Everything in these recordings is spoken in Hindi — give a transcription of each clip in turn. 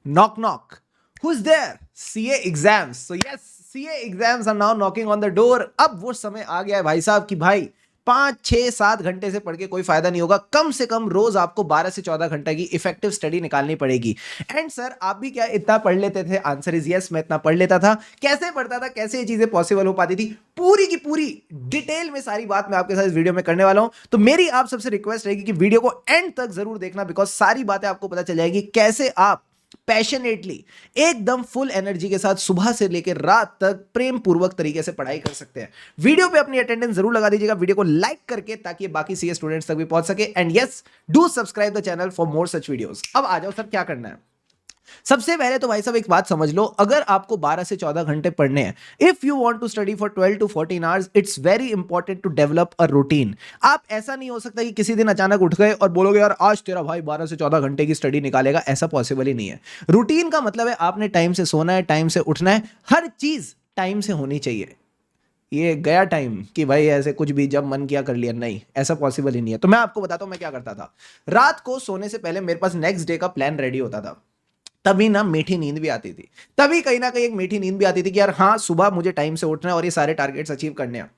Knock knock. Who's there? CA exams. So yes, CA exams are now knocking on the door. अब वो समय आ गया है भाई साहब कि भाई 5, 6, 7 घंटे से पढ़ के कोई फायदा नहीं होगा। कम से कम रोज आपको 12 से 14 घंटे की इफेक्टिव स्टडी निकालनी पड़ेगी। एंड सर आप भी क्या इतना पढ़ लेते थे? आंसर इज यस, मैं इतना पढ़ लेता था। कैसे पढ़ता था, कैसे ये चीजें पॉसिबल हो पाती थी, पूरी की पूरी डिटेल में सारी बात मैं आपके साथ इस वीडियो में करने वाला हूं। तो मेरी आप सबसे रिक्वेस्ट रहेगी कि वीडियो को एंड तक जरूर देखना, बिकॉज सारी बातें आपको पता चल जाएगी कैसे आप पैशनेटली एकदम फुल एनर्जी के साथ सुबह से लेकर रात तक प्रेम पूर्वक तरीके से पढ़ाई कर सकते हैं। वीडियो पे अपनी अटेंडेंस जरूर लगा दीजिएगा, वीडियो को लाइक करके, ताकि बाकी सीए स्टूडेंट्स तक भी पहुंच सके। And yes, do subscribe the channel for more such videos. अब आ जाओ सर, क्या करना है? सबसे पहले तो भाई साहब एक बात समझ लो, अगर आपको 12 से 14 घंटे पढ़ने हैं, if you want to study for 12 to 14 hours, it's very important to develop a routine. आप ऐसा नहीं हो सकता कि किसी दिन अचानक उठ गए और बोलोगे यार आज तेरा भाई 12 से 14 घंटे की स्टडी निकालेगा, ऐसा पॉसिबल ही नहीं है। रूटीन का मतलब है आपने टाइम से सोना है, टाइम से उठना है, हर चीज टाइम से होनी चाहिए। ये गया टाइम कि भाई ऐसे कुछ भी जब मन किया कर लिया, नहीं, ऐसा पॉसिबल ही नहीं है। तो मैं आपको बताता हूं मैं क्या करता था। रात को सोने से पहले मेरे पास नेक्स्ट डे का प्लान रेडी होता था। तभी ना मीठी नींद भी आती थी, तभी कहीं ना कहीं एक मीठी नींद भी आती थी कि यार हाँ, सुबह मुझे टाइम से उठना है और ये सारे टारगेट्स अचीव करने हैं।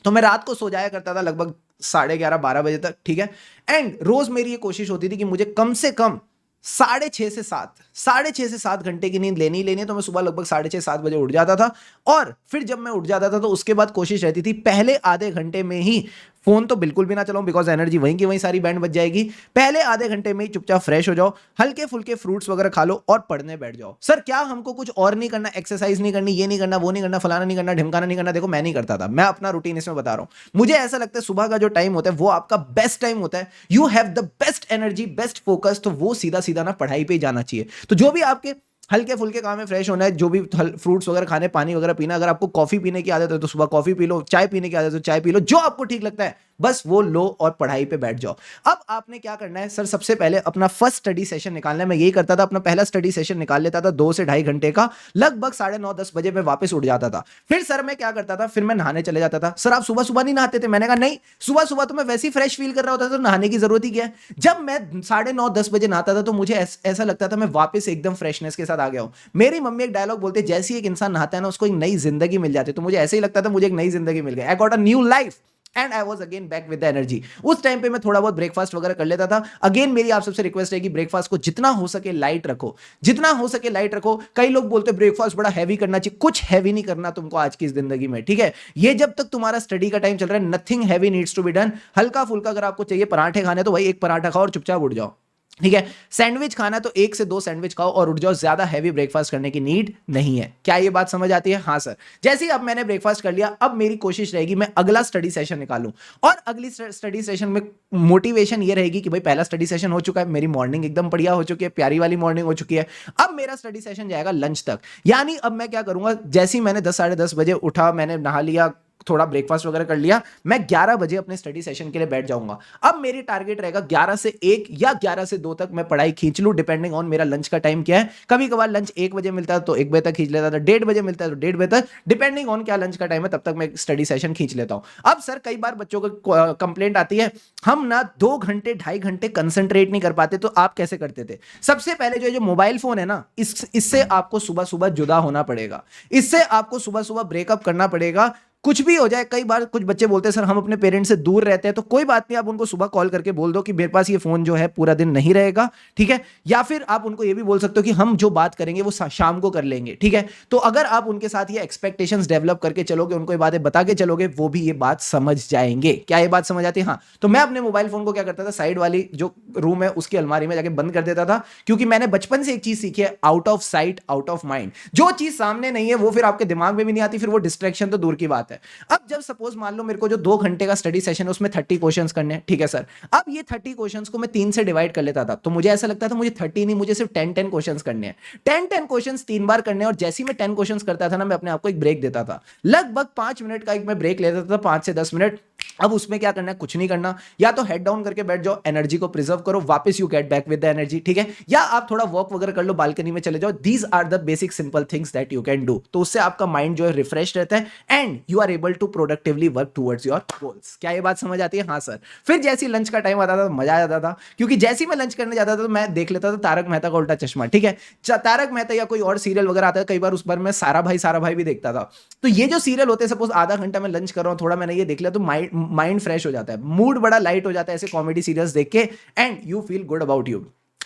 तो मैं रात को सो जाया करता था लगभग 11:30-12 बजे तक, ठीक है। एंड रोज मेरी ये कोशिश होती थी कि मुझे कम से कम 6:30 से 7 घंटे की नींद लेनी ही लेनी है। तो मैं सुबह लगभग 6:30-7 बजे उठ जाता था। और फिर जब मैं उठ जाता था तो उसके बाद कोशिश रहती थी पहले आधे घंटे में ही फोन तो बिल्कुल भी ना चलाऊं, बिकॉज एनर्जी वहीं की वहीं सारी बैंड बच जाएगी। पहले आधे घंटे में ही चुपचाप फ्रेश हो जाओ, हल्के फुल्के फ्रूट्स वगैरह खा लो और पढ़ने बैठ जाओ। सर क्या हमको कुछ और नहीं करना? एक्सरसाइज नहीं करनी, ये नहीं करना, वो नहीं करना, फलाना नहीं करना, ढिमकाना नहीं करना? देखो मैं नहीं करता था, मैं अपना रूटीन इसमें बता रहा हूं। मुझे ऐसा लगता है सुबह का जो टाइम होता है वो आपका बेस्ट टाइम होता है। You have the best energy, best focus, तो वो सीधा सीधा ना पढ़ाई पे ही जाना चाहिए। तो जो भी आपके हल्के फुल्के काम है, फ्रेश होना है, जो भी फ्रूट्स वगैरह खाने, पानी वगैरह पीना, अगर आपको कॉफी पीने की आदत है तो सुबह कॉफी पी लो, चाय पीने की आदत है तो चाय पी लो, जो आपको ठीक लगता है बस वो लो और पढ़ाई पे बैठ जाओ। अब आपने क्या करना है सर? सबसे पहले अपना फर्स्ट स्टडी सेशन निकालना है। मैं यही करता था, अपना पहला स्टडी सेशन निकाल लेता था 2 से 2.5 घंटे का, लगभग 9:30-10 बजे में वापस उठ जाता था। फिर सर मैं क्या करता था, फिर मैं नहाने चले जाता था। सर आप सुबह सुबह नहीं नहाते थे? मैंने कहा नहीं, सुबह सुबह तो मैं वैसे ही फ्रेश फील कर रहा होता था, तो नहाने की जरूरत ही क्या है। जब मैं 9:30-10 बजे नहाता था तो मुझे ऐसा लगता था मैं वापस एकदम फ्रेशनेस के साथ आ गया हूं। मेरी मम्मी एक डायलॉग बोलते, जैसे एक इंसान नहाता है ना उसको एक नई जिंदगी मिल जाती है। तो मुझे ऐसे ही लगता था मुझे एक नई जिंदगी मिल गई, I got a new life and I was again back with the energy. उस टाइम पे मैं थोड़ा बहुत ब्रेकफास्ट वगैरह कर लेता था। अगेन मेरी आप सबसे रिक्वेस्ट है कि ब्रेकफास्ट को जितना हो सके लाइट रखो, जितना हो सके लाइट रखो। कई लोग बोलते हैं ब्रेकफास्ट बड़ा हैवी करना चाहिए, कुछ हैवी नहीं करना तुमको आज की इस जिंदगी में, ठीक है। ये जब तक तुम्हारा स्टडी का टाइम चल रहा है, nothing heavy needs to be done. हल्का फुल्का अगर आपको चाहिए पराठे खाने तो भाई एक पराठा खाओ और चुपचाप उठ जाओ, ठीक है। सैंडविच खाना तो 1 से 2 सैंडविच खाओ और उठ जाओ, ज्यादा हैवी ब्रेकफास्ट करने की नीड नहीं है। क्या ये बात समझ आती है? हाँ सर। जैसे ही अब मैंने ब्रेकफास्ट कर लिया, अब मेरी कोशिश रहेगी मैं अगला स्टडी सेशन निकालूं। और अगली स्टडी सेशन में मोटिवेशन ये रहेगी कि भाई पहला स्टडी सेशन हो चुका है, मेरी मॉर्निंग एकदम बढ़िया हो चुकी है, प्यारी वाली मॉर्निंग हो चुकी है। अब मेरा स्टडी सेशन जाएगा लंच तक। यानी अब मैं क्या करूंगा, जैसे ही मैंने 10-10:30 बजे उठा, मैंने नहा लिया, थोड़ा ब्रेकफास्ट वगैरह कर लिया, मैं 11 बजे अपने स्टडी सेशन के लिए बैठ जाऊंगा। अब मेरी टारगेट रहेगा 11 से 1 या 11 से 2 तक मैं पढ़ाई खींच लूं, डिपेंडिंग ऑन मेरा लंच का टाइम क्या है। कभी कभार लंच 1 बजे मिलता है तो 1 बजे तक खींच लेता था, 1:30 बजे मिलता है तो 1:30 बजे तक, डिपेंडिंग ऑन क्या लंच का टाइम है तब तक मैं स्टडी सेशन खींच लेता हूं। अब सर कई बार बच्चों को कंप्लेंट आती है हम ना 2 घंटे 2.5 घंटे कंसंट्रेट नहीं कर पाते, तो आप कैसे करते थे? सबसे पहले जो मोबाइल फोन है ना, इससे आपको सुबह सुबह जुदा होना पड़ेगा, इससे आपको सुबह सुबह ब्रेकअप करना पड़ेगा। कुछ भी हो जाए, कई बार कुछ बच्चे बोलते हैं सर हम अपने पेरेंट्स से दूर रहते हैं, तो कोई बात नहीं, आप उनको सुबह कॉल करके बोल दो कि मेरे पास ये फोन जो है पूरा दिन नहीं रहेगा, ठीक है। या फिर आप उनको ये भी बोल सकते हो कि हम जो बात करेंगे वो शाम को कर लेंगे, ठीक है। तो अगर आप उनके साथ ये एक्सपेक्टेशंस डेवलप करके चलोगे, उनको ये बातें बता के चलोगे, वो भी ये बात समझ जाएंगे। क्या ये बात समझ आती है? हाँ। तो मैं अपने मोबाइल फोन को क्या करता था, साइड वाली जो रूम है उसकी अलमारी में जाके बंद कर देता था, क्योंकि मैंने बचपन से एक चीज सीखी है, out of sight out of mind. जो चीज सामने नहीं है वो फिर आपके दिमाग में भी नहीं आती, फिर वो डिस्ट्रैक्शन तो दूर की बात है। अब जब सपोज मान लो मेरे को जो 2 घंटे का स्टडी सेशन है उसमें 30 क्वेश्चंस करने हैं, ठीक है सर। अब ये 30 क्वेश्चंस को मैं 3 से डिवाइड कर लेता था, तो मुझे ऐसा लगता था मुझे 30 नहीं, मुझे सिर्फ 10 क्वेश्चंस करने हैं। 10 क्वेश्चंस 3 बार करने हैं। और जैसे ही मैं 10 क्वेश्चंस करता था ना, मैं अपने आप को एक ब्रेक देता था, लगभग 5 मिनट का एक मैं ब्रेक लेता था, 5 से 10 मिनट। अब उसमें क्या करना है, कुछ नहीं करना, या तो हेड डाउन करके बैठ जाओ, एनर्जी को प्रिजर्व करो, वापस you get back with the energy, ठीक है, या आप थोड़ा वॉक वगैरह कर लो, बालकनी में चले जाओ। These are the basic simple things that you can do. तो उससे आपका माइंड जो है रिफ्रेश रहता है and you are able to productively work towards your goals. क्या ये बात समझ आती है? हाँ सर। फिर जैसे लंच का टाइम आता था तो मजा आ जाता था, क्योंकि जैसे ही मैं लंच करने जाता था तो मैं देख लेता था तारक मेहता का उल्टा चश्मा, ठीक है, तारक मेहता या कोई और सीरियल वगैरह आता है, कई बार उस पर मैं सारा भाई भी देखता था। तो ये जो सीरियल होते हैं, सपोज आधा घंटा मैं लंच कर रहा हूँ, थोड़ा मैंने ये देख लिया, तो माइंड फ्रेश हो जाता है, मूड बड़ा लाइट हो जाता है ऐसे कॉमेडी सीरियल्स देख के, and you feel good about you.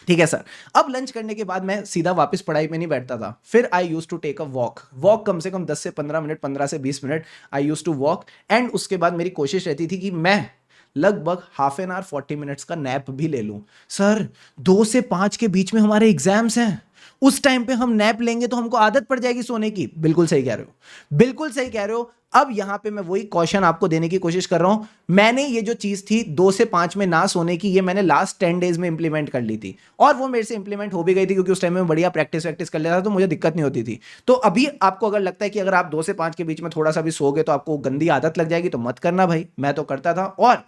ठीक है सर। अब लंच करने के बाद मैं सीधा वापस पढ़ाई में नहीं बैठता था, फिर I used to take a walk कम से कम 10 से 15 मिनट, 15 से 20 minute I used to walk, and उसके बाद मेरी कोशिश रहती थी कि मैं लगभग हाफ एन आवर 40 मिनट्स का नैप भी ले लूं। सर 2 से 5 के बीच में हमारे एग्जाम्स हैं, उस टाइम पे हम नैप लेंगे तो हमको आदत पड़ जाएगी सोने की। बिल्कुल सही कह रहे हो, बिल्कुल सही कह रहे हो। अब यहां पे मैं वही क्वेश्चन आपको देने की कोशिश कर रहा हूं। मैंने ये जो चीज थी 2 से 5 में ना सोने की, ये मैंने लास्ट 10 डेज में इंप्लीमेंट कर ली थी, और वो मेरे से इंप्लीमेंट हो भी गई थी, क्योंकि उस टाइम में बढ़िया प्रैक्टिस कर लेता था, तो मुझे दिक्कत नहीं होती थी। तो अभी आपको अगर लगता है कि अगर आप 2 से 5 के बीच में थोड़ा सा भी सोगे तो आपको गंदी आदत लग जाएगी, तो मत करना भाई। मैं तो करता था, और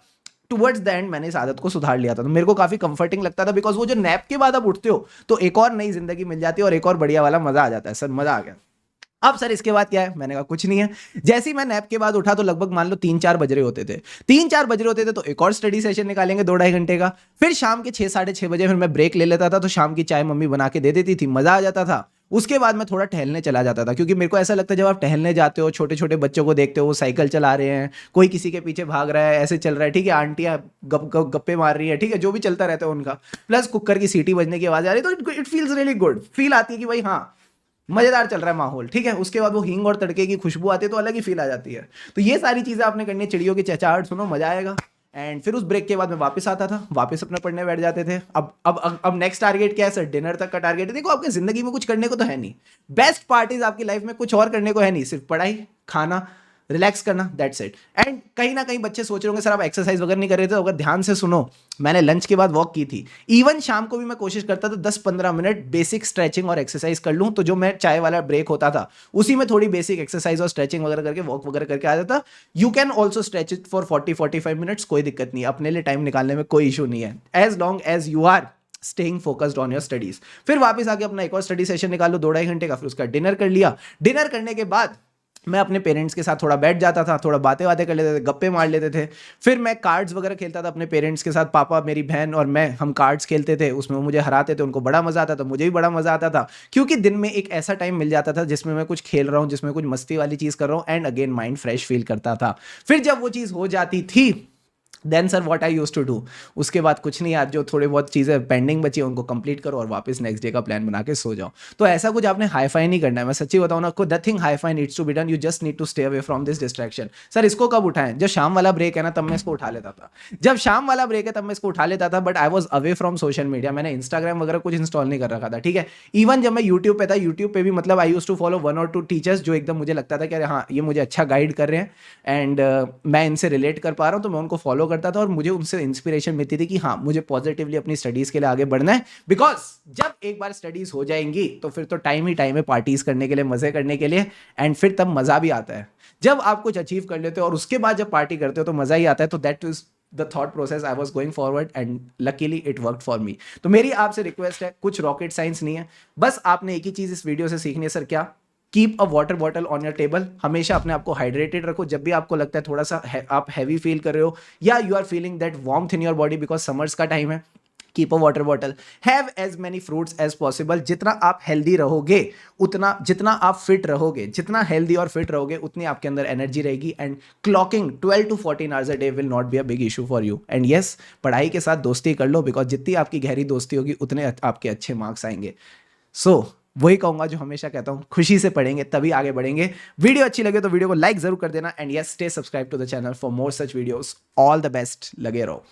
टुवर्ड्स द एंड मैंने इस आदत को सुधार लिया था, तो मेरे को काफी कंफर्टिंग लगता था, बिकॉज वो जो नैप के बाद आप उठते हो तो एक और नई जिंदगी मिल जाती है, और एक और बढ़िया वाला मजा आ जाता है। सर मजा आ गया। अब सर इसके बाद क्या है? मैंने कहा कुछ नहीं है। जैसे ही मैं नैप के बाद उठा तो लगभग मान लो 3-4 बज रहे होते थे। 3-4 बज रहे होते थे तो एक और स्टडी सेशन निकालेंगे 2-2.5 घंटे का। फिर शाम के 6-6:30 बजे फिर मैं ब्रेक ले लेता था, तो शाम की चाय मम्मी बना के दे देती थी, मजा आ जाता था। उसके बाद मैं थोड़ा टहलने चला जाता था, क्योंकि मेरे को ऐसा लगता है जब आप टहलने जाते हो, छोटे छोटे बच्चों को देखते हो वो साइकिल चला रहे हैं, कोई किसी के पीछे भाग रहा है, ऐसे चल रहा है, ठीक है, आंटियां गप्पे मार रही है, ठीक है, जो भी चलता रहता है उनका, प्लस कुकर की सीटी बजने की आवाज आ रही है, तो it feels really good, feel आती है कि भाई हाँ मजेदार चल रहा है माहौल, ठीक है। उसके बाद वो हींग और तड़के की खुशबू आती है तो अलग ही फील आ जाती है। तो ये सारी चीजें आपने करनी है, चिड़ियों की चहचहाहट सुनो, मजा आएगा। एंड फिर उस ब्रेक के बाद मैं वापस आता था, वापस अपने पढ़ने बैठ जाते थे। अब नेक्स्ट टारगेट क्या है सर? डिनर तक का टारगेट है। देखो आपकी जिंदगी में कुछ करने को तो है नहीं, बेस्ट पार्टीज आपकी लाइफ में कुछ और करने को है नहीं, सिर्फ पढ़ाई, खाना, रिलैक्स करना, दैट्स इट। एंड कहीं ना कहीं बच्चे सोच रहे होंगे सर आप एक्सरसाइज वगैरह नहीं कर रहे थे, अगर ध्यान से सुनो, मैंने लंच के बाद वॉक की थी। इवन शाम को भी मैं कोशिश करता था 10-15 मिनट बेसिक स्ट्रेचिंग और एक्सरसाइज कर लूं, तो जो मैं चाय वाला ब्रेक होता था उसी में थोड़ी बेसिक एक्सरसाइज और स्ट्रेचिंग वगैरह करके वॉक वगैरह करके आ जाता। You can also stretch it for 40-45 minutes, कोई दिक्कत नहीं है, अपने लिए टाइम निकालने में कोई इशू नहीं है, as long as you are staying focused on your studies. फिर वापस आके अपना एक और स्टडी सेशन निकाल लो 2-2.5 घंटे का, फिर उसका डिनर कर लिया। डिनर करने के बाद मैं अपने पेरेंट्स के साथ थोड़ा बैठ जाता था, थोड़ा बातें कर लेते थे, गप्पे मार लेते थे। फिर मैं कार्ड्स वगैरह खेलता था अपने पेरेंट्स के साथ, पापा, मेरी बहन और मैं, हम कार्ड्स खेलते थे, उसमें वो मुझे हराते थे, उनको बड़ा मजा आता था, मुझे भी बड़ा मजा आता था, क्योंकि दिन में एक ऐसा टाइम मिल जाता था जिसमें मैं कुछ खेल रहा हूँ, जिसमें कुछ मस्ती वाली चीज़ कर रहा हूँ, and again mind fresh feel करता था। फिर जब वो चीज़ हो जाती थी, then sir what I used to do, उसके बाद कुछ नहीं, आज जो थोड़े बहुत चीज़ें पेंडिंग बची उनको कंप्लीट करो और वापस नेक्स्ट डे का प्लान बना के सो जाओ। तो ऐसा कुछ आपने हाईफाई नहीं करना है, मैं सच्ची बताऊँ ना आपको, the thing hi fi needs to be done, you just need to stay away from this distraction. Sir इसको कब उठाएं? जब शाम वाला ब्रेक है ना तब मैं इसको उठा लेता था, जब शाम वाला ब्रेक है तब मैं इसको उठा लेता था, but I was away from social media. मैंने इंस्टाग्राम वगैरह कुछ इंस्टॉल नहीं कर रखा था, ठीक है। इवन जब मैं यूट्यूब पे था, यूट्यूब पे भी मतलब आई यूज टू फॉलो 1 और 2 टीचर्स जो एकदम मुझे लगता था कि अरे हाँ ये मुझे अच्छा गाइड कर रहे हैं, एंड मैं इनसे रिलेट कर पा रहा हूँ, तो मैं उनको फॉलो करता था, और मुझे उनसे इंस्पिरेशन मिलती थी कि हाँ मुझे पॉजिटिवली अपनी स्टडीज के लिए आगे बढ़ना है। बिकॉज जब एक बार स्टडीज हो जाएंगी तो फिर तो टाइम ही टाइम है पार्टीज करने के लिए, मजे करने के लिए, एंड फिर तब मजा भी आता है जब आप कुछ अचीव कर लेते हो, और उसके बाद जब पार्टी करते हो तो मजा ही आता है। तो that is the thought process I was going forward, and luckily it worked for me. तो मेरी आपसे रिक्वेस्ट है, कुछ रॉकेट साइंस नहीं है, बस आपने एक ही चीज इस वीडियो से सीखनी है। सर क्या? Keep a water bottle on your table, हमेशा अपने आप को हाइड्रेटेड रखो। जब भी आपको लगता है थोड़ा सा आप हैवी फील कर रहे हो, या you are feeling that warmth in your body because summers का टाइम है, keep a water bottle, have as many fruits as possible. जितना आप हेल्दी रहोगे उतना, जितना आप फिट रहोगे, जितना हेल्दी और फिट रहोगे उतनी आपके अंदर एनर्जी रहेगी, and clocking 12 to 14 hours a day will not be a big issue for you. And yes, पढ़ाई के साथ दोस्ती कर लो, बिकॉज जितनी आपकी गहरी दोस्ती होगी उतने आपके अच्छे मार्क्स आएंगे। सो वही कहूंगा जो हमेशा कहता हूं, खुशी से पढ़ेंगे तभी आगे बढ़ेंगे। वीडियो अच्छी लगे तो वीडियो को लाइक जरूर कर देना, and yes stay subscribe to the channel for more such videos. All the best, लगे रहो।